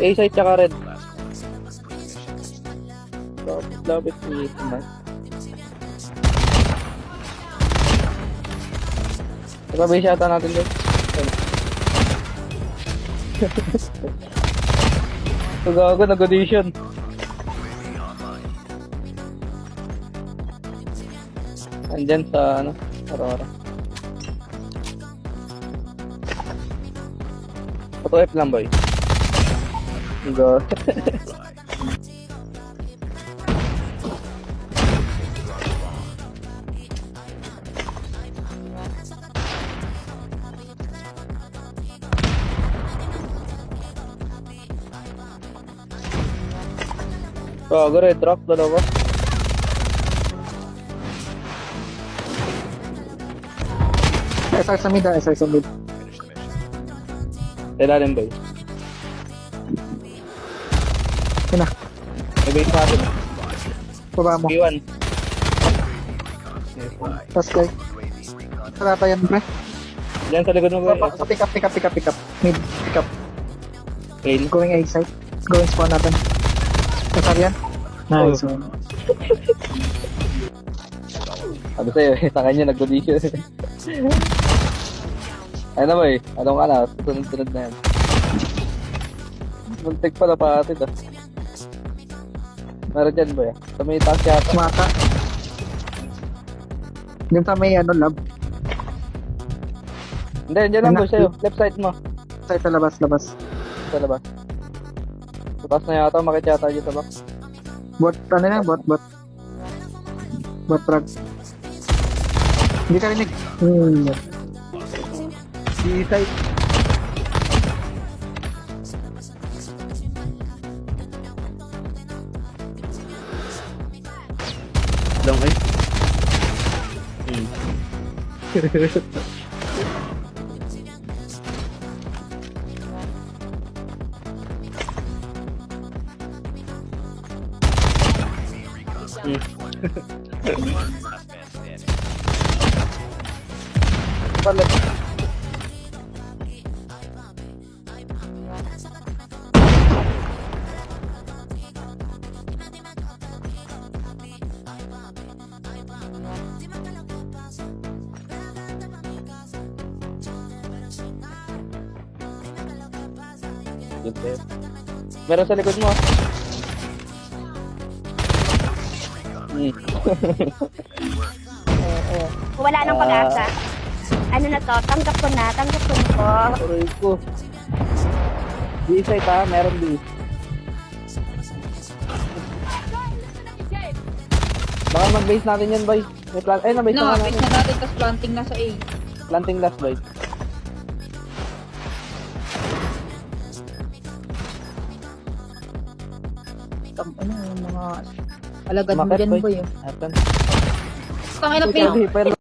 A-side tsaka red. Lapit ni Mark. Sabay siya ata natin guys. Gago, nag-audition. Andyan sa ano, Aurora. Auto F lang boy. Go. Gago, red drop, dalawa. SR sa mid, SR sa mid. Ilalim boy. Yun na, May base natin. baba mo. P1. Tapos guys. Sarata yan, pre. Diyan sa likod mo boy. Sa pick up. Mid, pick up. Fail. Going A side. Going spawn natin. SR yan. Nice one. Sabi sa'yo, sa kanya nag-audition. Ayun na boy, anong ka na? Sunod-sunod na yan. Muntik pala pa atin ah. Meron dyan boy. Sa may taas yata. Maka. Yung sa may ano, lab. Hindi, dyan lang boy sa'yo. Left side mo. Side sa labas. Sa labas. Sa taas na yata, makit yata dyan sa box. Bot, ano na, bot. Bot frag. Hindi ka rinig. Si side. Long eh. Palit. Meron sa likod mo. Kung wala nang pag-asa. Ano na to? Tanggap ko na po. Aray ko. B-side ha, meron B. Baka mag-base natin yan, boy. May plan. Ay, na-base No, na base natin. na natin, tapos planting na sa A. Planting last, boy. Ano yung mga alagad mo Market, dyan, boy. boy. Happen. Tangina, Pwede, pero